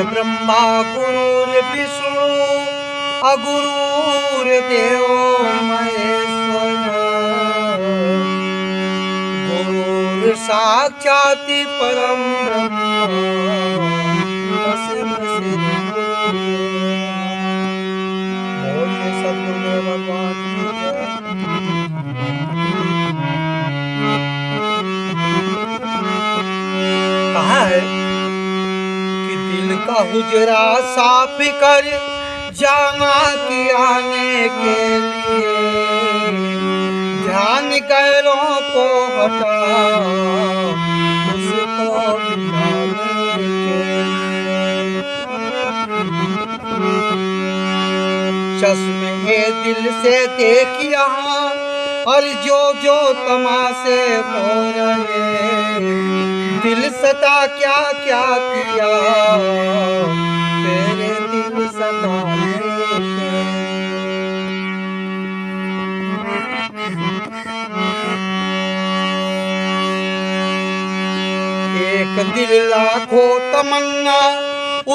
ब्रह्मा गुरुर्विष्णु अगुरुर्देव महेश्वर गुरुर् साक्षात् परम ब्रह्म तस्मै श्री बोलिए सद्गुरुदेव भगवान की जय। कहा है दिल का हुजरा साफ कर जाना कि आने के लिए ध्यान गैरों को हटा उसको दिखाने के लिए चश्मे दिल से देख यहाँ और जो तमाशे हो रहे दिल सता क्या क्या किया तेरे दिल सताने के। एक दिल लाखों तमन्ना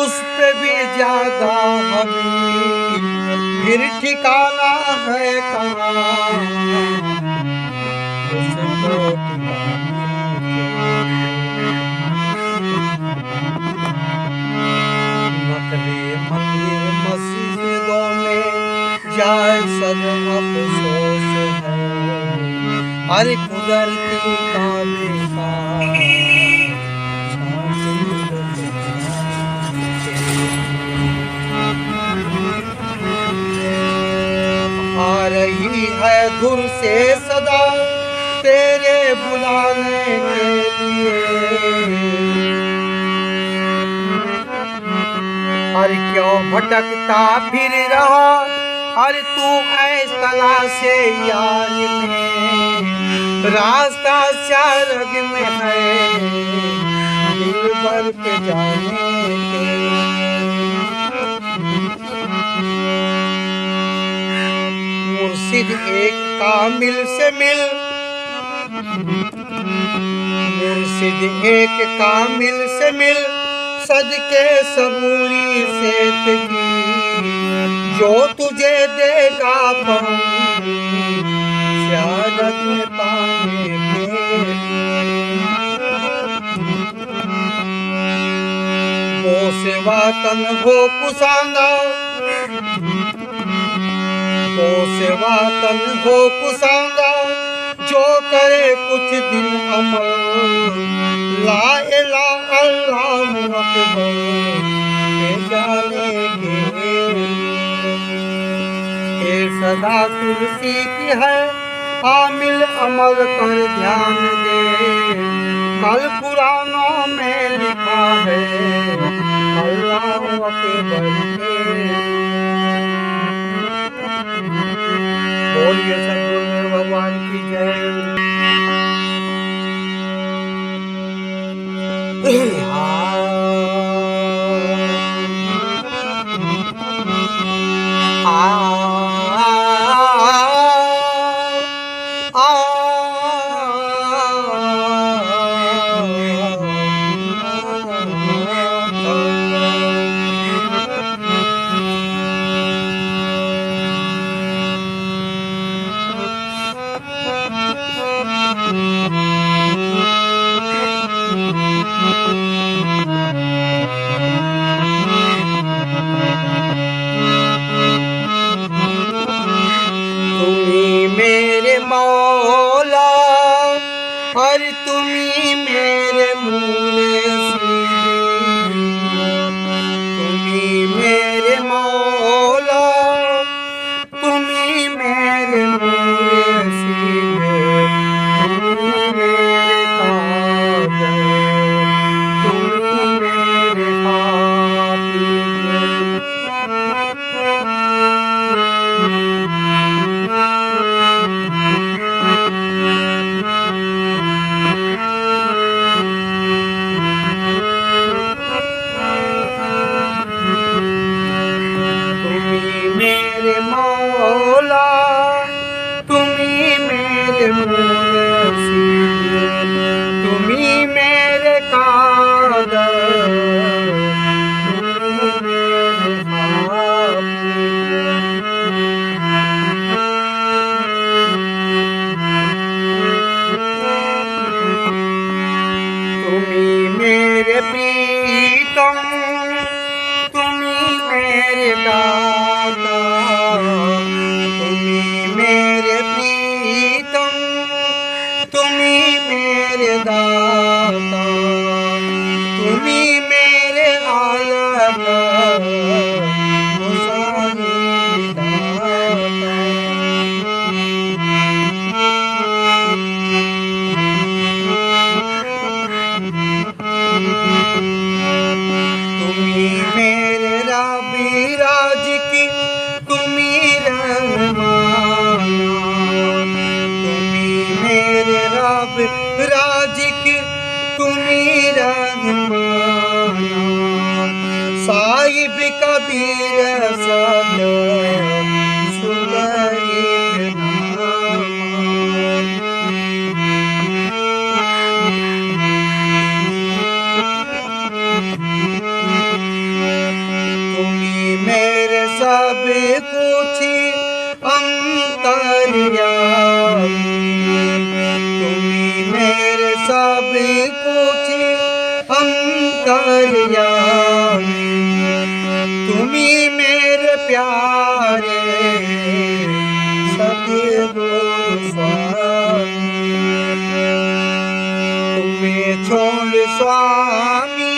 उस पे भी ज्यादा हबीब फिर ठिकाना है कहाँ उसको मंदिर मस्जिदों में जाए सद अफसोस है हर कुदरती काबे का आ रही है धुर से सदा तेरे बुलाने के लिए अरे क्यों भटकता फिर रहा अरे तू ऐसा से यार में रास्ता शारग में है दिल भर के जाने के। मुर्शिद एक कामिल से मिल मुर्शिद एक कामिल से मिल सदके सबूरी सेत की जो तुझे देगा शहादत में पाने के वो सेवा तन हो कुसांगा वो सेवा तन हो कुसांगा जो करे कुछ दिन अमल ला इलाहा अल्लाहु अकबर के जाने के ये सदा तुलसी की है आमिल अमल कर ध्यान दे कल पुरानों में लिखा है अल्लाहु अकबर के। बोलिए सद्गुरुदेव भगवान की जय। गाता, तुम्ही मेरे प्रीतम, तुम्ही मेरे दाता, तुम्ही मेरे आलम मुसानी दाता। तुम्ही मेरे राज की, तुम्ही रहमाना, तुम्ही मेरे राज की, तुम्ही रहमाना, साहिब कबीर सद सुगरीब नामा। तुम्ही मेरे सब कुछ अंतर्यामी, तुम्ही मेरे सब कुछ अंतर्यामी, तुम्ही मेरे प्यारे सतगुरु स्वामी। तुम्हें छोड़ स्वामी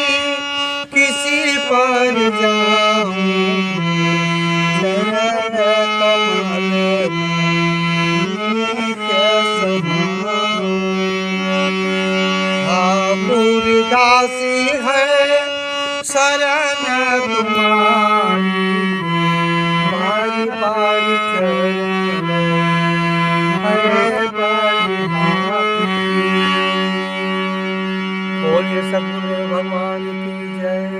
किसी पर जाऊं, चरण कमल नित्य समाऊं। ठाकुर दासी है शरण तुम्हारी, बारी बारी चरण है बलिहारी। बोलिए सद्गुरु भगवान की जय।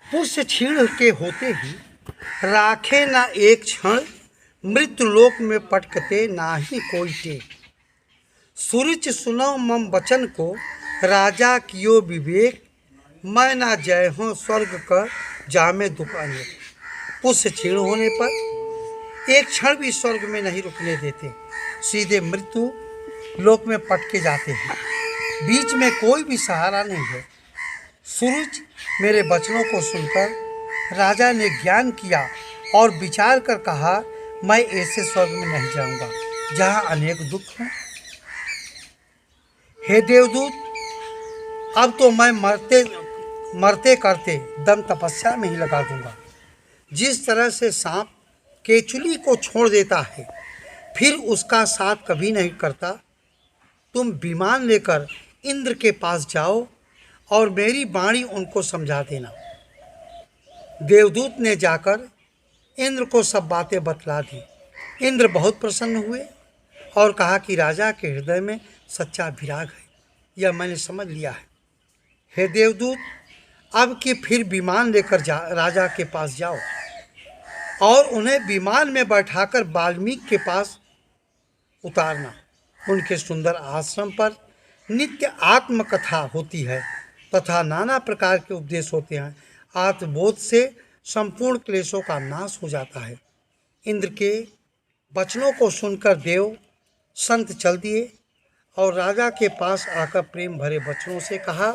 पुष्य क्षीण के होते ही राखे न एक क्षण, मृत्यु लोक में पटकते ना ही कोई टेक। सुरुच सुनो मम वचन को, राजा कियो विवेक, मैं ना जय हूँ स्वर्ग का जामे दुख अनेक। पुष्य क्षीण होने पर एक क्षण भी स्वर्ग में नहीं रुकने देते, सीधे मृत्यु लोक में पटके जाते हैं। बीच में कोई भी सहारा नहीं है। सूरज मेरे वचनों को सुनकर राजा ने ज्ञान किया और विचार कर कहा, मैं ऐसे स्वर्ग में नहीं जाऊंगा जहां अनेक दुख हों। हे देवदूत, अब तो मैं मरते करते दम तपस्या में ही लगा दूंगा। जिस तरह से सांप केचुली को छोड़ देता है फिर उसका साथ कभी नहीं करता, तुम विमान लेकर इंद्र के पास जाओ और मेरी वाणी उनको समझा देना। देवदूत ने जाकर इंद्र को सब बातें बतला दी। इंद्र बहुत प्रसन्न हुए और कहा कि राजा के हृदय में सच्चा विराग है, यह मैंने समझ लिया है। हे देवदूत, अब कि फिर विमान लेकर राजा के पास जाओ और उन्हें विमान में बैठाकर वाल्मीकि के पास उतारना। उनके सुंदर आश्रम पर नित्य आत्मकथा होती है तथा नाना प्रकार के उपदेश होते हैं। आत्मबोध से संपूर्ण क्लेशों का नाश हो जाता है। इंद्र के वचनों को सुनकर देव संत चल दिए और राजा के पास आकर प्रेम भरे वचनों से कहा,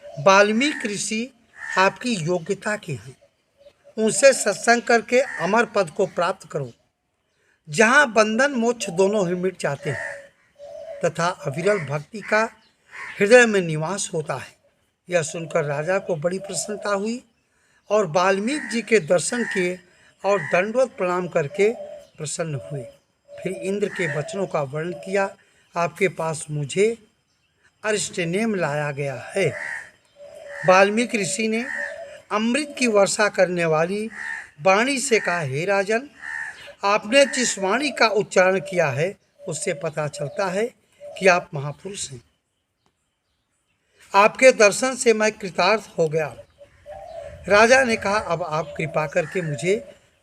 वाल्मीकि ऋषि आपकी योग्यता के हैं, उनसे सत्संग करके अमर पद को प्राप्त करो, जहाँ बंधन मोक्ष दोनों ही मिट जाते हैं तथा अविरल भक्ति का हृदय में निवास होता है। यह सुनकर राजा को बड़ी प्रसन्नता हुई और वाल्मीकि जी के दर्शन किए और दंडवत प्रणाम करके प्रसन्न हुए। फिर इंद्र के वचनों का वर्णन किया, आपके पास मुझे अरिष्टनेम लाया गया है। वाल्मीकि ऋषि ने अमृत की वर्षा करने वाली वाणी से कहा, हे राजन, आपने जिस वाणी का उच्चारण किया है उससे पता चलता है कि आप महापुरुष हैं। आपके दर्शन से मैं कृतार्थ हो गया। राजा ने कहा, अब आप कृपा करके मुझे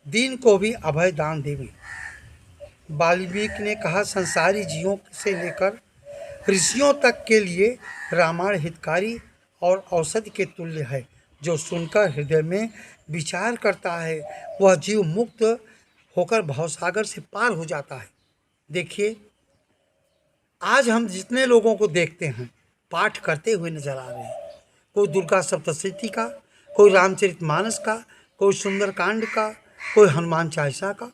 दीन को भी अभय दान देवें। वाल्मीकि ने कहा, संसारी जीवों से लेकर ऋषियों तक के लिए रामायण हितकारी और औषधि के तुल्य है। जो सुनकर हृदय में विचार करता है वह जीव मुक्त होकर भवसागर से पार हो जाता है। देखिए, आज हम जितने लोगों को देखते हैं पाठ करते हुए नजर आ रहे हैं, कोई दुर्गा सप्तशती का, कोई रामचरितमानस का, कोई सुंदरकांड का, कोई हनुमान चालीसा का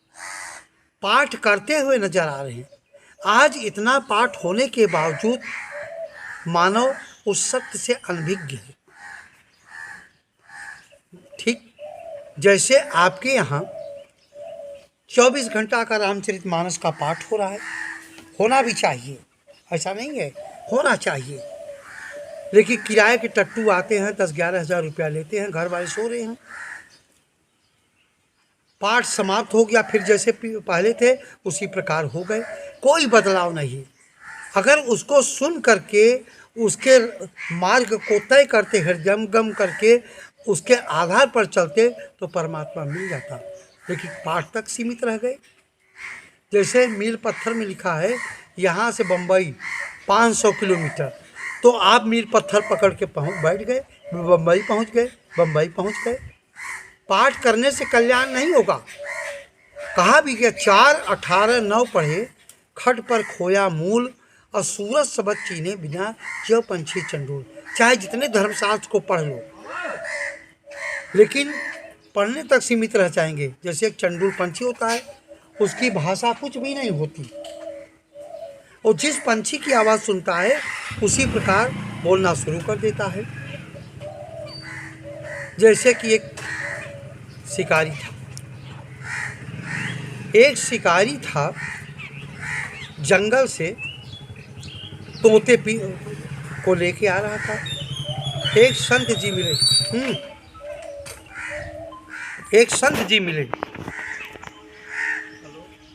पाठ करते हुए नजर आ रहे हैं। आज इतना पाठ होने के बावजूद मानव उस सत्य से अनभिज्ञ है। ठीक जैसे आपके यहाँ 24 घंटा का रामचरितमानस का पाठ हो रहा है, होना भी चाहिए, ऐसा नहीं है, होना चाहिए। लेकिन किराए के टट्टू आते हैं, 10-11 हज़ार रुपया लेते हैं, घर वाले सो रहे हैं, पाठ समाप्त हो गया, फिर जैसे पहले थे उसी प्रकार हो गए, कोई बदलाव नहीं। अगर उसको सुन करके उसके मार्ग को तय करते, हृदयंगम करके उसके आधार पर चलते तो परमात्मा मिल जाता, लेकिन पाठ तक सीमित रह गए। जैसे मील पत्थर में लिखा है यहाँ से बम्बई 500 किलोमीटर, तो आप मील पत्थर पकड़ के बैठ गए, बम्बई पहुँच गए। पाठ करने से कल्याण नहीं होगा। कहा भी गया 4:18-9 पढ़े, खट पर खोया मूल, और सूरज सबद चीने बिना जो पंछी चंडूल। चाहे जितने धर्मशास्त्र को पढ़ लो, लेकिन पढ़ने तक सीमित रह जाएंगे। जैसे एक चंडूल पंछी होता है, उसकी भाषा कुछ भी नहीं होती, और जिस पंछी की आवाज़ सुनता है उसी प्रकार बोलना शुरू कर देता है। जैसे कि एक शिकारी था, जंगल से तोते को लेके आ रहा था। एक संत जी मिले,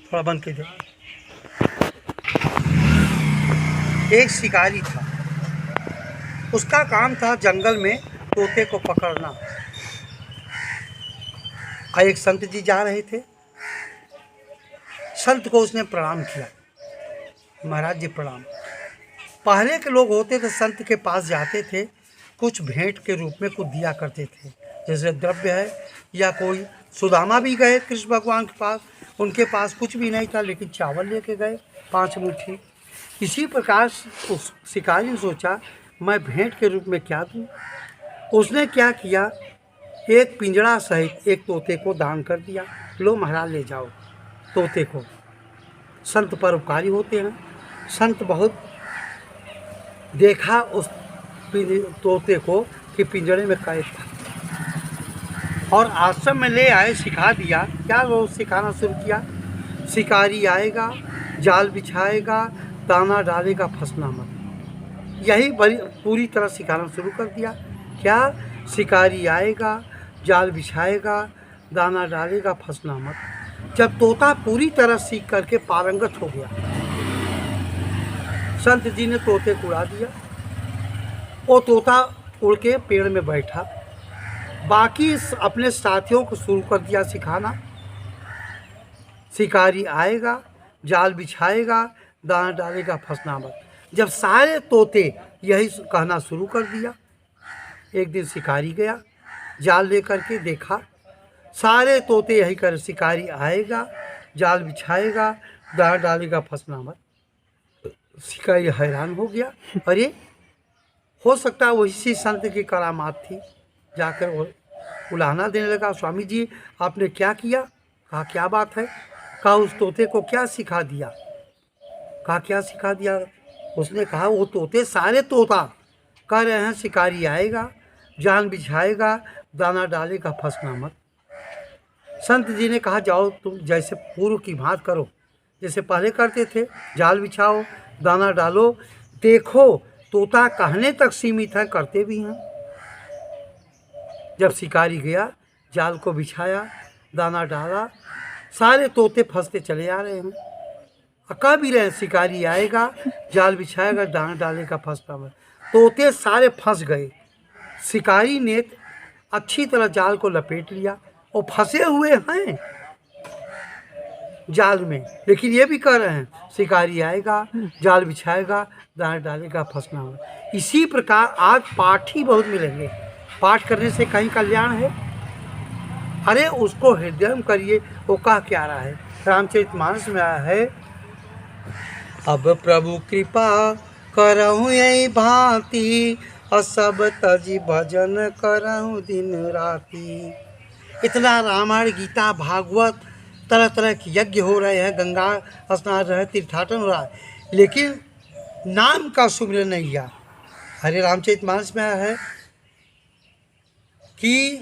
थोड़ा बंद कर दो। एक शिकारी था, उसका काम था जंगल में तोते को पकड़ना। एक संत जी जा रहे थे, संत को उसने प्रणाम किया, महाराज जी प्रणाम। पहले के लोग होते थे, संत के पास जाते थे, कुछ भेंट के रूप में कुछ दिया करते थे, जैसे द्रव्य है, या कोई सुदामा भी गए कृष्ण भगवान के पास, उनके पास कुछ भी नहीं था, लेकिन चावल लेके गए 5 मुट्ठी। इसी प्रकार उस शिकारी ने सोचा मैं भेंट के रूप में क्या दूं। उसने क्या किया, एक पिंजड़ा सहित एक तोते को दान कर दिया। लो महाराज ले जाओ तोते को। संत परोपकारी होते हैं। संत बहुत देखा उस तोते को कि पिंजड़े में कैद था, और आश्रम में ले आए, सिखा दिया। क्या रोज सिखाना शुरू किया, शिकारी आएगा, जाल बिछाएगा, दाना डालेगा, फंसना मत। यही पूरी तरह सिखाना शुरू कर दिया। क्या, शिकारी आएगा, जाल बिछाएगा, दाना डालेगा, फंसना मत। जब तोता पूरी तरह सीख करके पारंगत हो गया, संत जी ने तोते को उड़ा दिया। वो तोता उड़ के पेड़ में बैठा, बाकी अपने साथियों को शुरू कर दिया सिखाना। शिकारी आएगा, जाल बिछाएगा, दाना डालेगा, फंसना मत। जब सारे तोते यही कहना शुरू कर दिया, एक दिन शिकारी गया, जाल लेकर के देखा, सारे तोते यही कर, शिकारी आएगा, जाल बिछाएगा, दाना डालेगा, फंसना मत। शिकारी हैरान हो गया, अरे हो सकता है वही संत की करामात थी। जाकर वो उलाहना देने लगा, स्वामी जी आपने क्या किया? कहा क्या बात है? कहा उस तोते को क्या सिखा दिया? कहा क्या सिखा दिया? उसने कहा वो तोते, सारे तोता कह रहे हैं शिकारी आएगा, जाल बिछाएगा, दाना डालेगा, फंसना मत। संत जी ने कहा जाओ तुम जैसे पूर्व की भांति करो, जैसे पहले करते थे, जाल बिछाओ, दाना डालो। देखो तोता कहने तक सीमित है, करते भी हैं। जब शिकारी गया, जाल को बिछाया, दाना डाला, सारे तोते फंसते चले आ रहे हैं। कह भी रहे हैं शिकारी आएगा, जाल बिछाएगा, दाना डालेगा, फंसना मत। तोते सारे फंस गए। शिकारी ने अच्छी तरह जाल को लपेट लिया, और फंसे हुए हैं जाल में, लेकिन ये भी कह रहे हैं शिकारी आएगा, जाल बिछाएगा, दाना डालेगा, फंसना मत। इसी प्रकार आज पाठ ही बहुत मिलेंगे। पाठ करने से कहीं कल्याण है? अरे उसको हृदय में करिए। वो कह क्या रहा है, रामचरितमानस में आया है, अब प्रभु कृपा करहु यही भांति, और सब तजी भजन करऊँ दिन राती। इतना रामायण गीता भागवत तरह तरह के यज्ञ हो रहे हैं, गंगा स्नान रहे, तीर्थाटन हो रहा है, लेकिन नाम का सुमिरन नहीं किया। हरे रामचरितमानस में है कि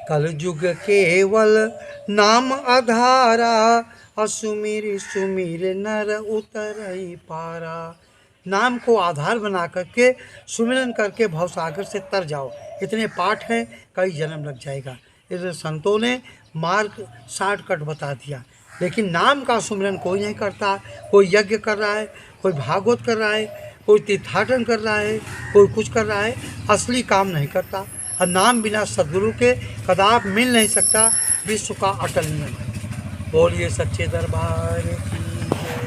कलयुग केवल नाम आधारा, असुमिर सुमिर नर उतरई पारा। नाम को आधार बना करके सुमिरन करके भवसागर से तर जाओ। इतने पाठ हैं, कई जन्म लग जाएगा। इसलिए संतों ने मार्ग शॉर्टकट बता दिया। लेकिन नाम का सुमिरन कोई नहीं करता। कोई यज्ञ कर रहा है, कोई भागवत कर रहा है, कोई तीर्थाटन कर रहा है, कोई कुछ कर रहा है, असली काम नहीं करता। और नाम बिना सद्गुरु के कदाप मिल नहीं सकता। विश्व का अटल नियम है। बोलिए सच्चे दरबार की जय।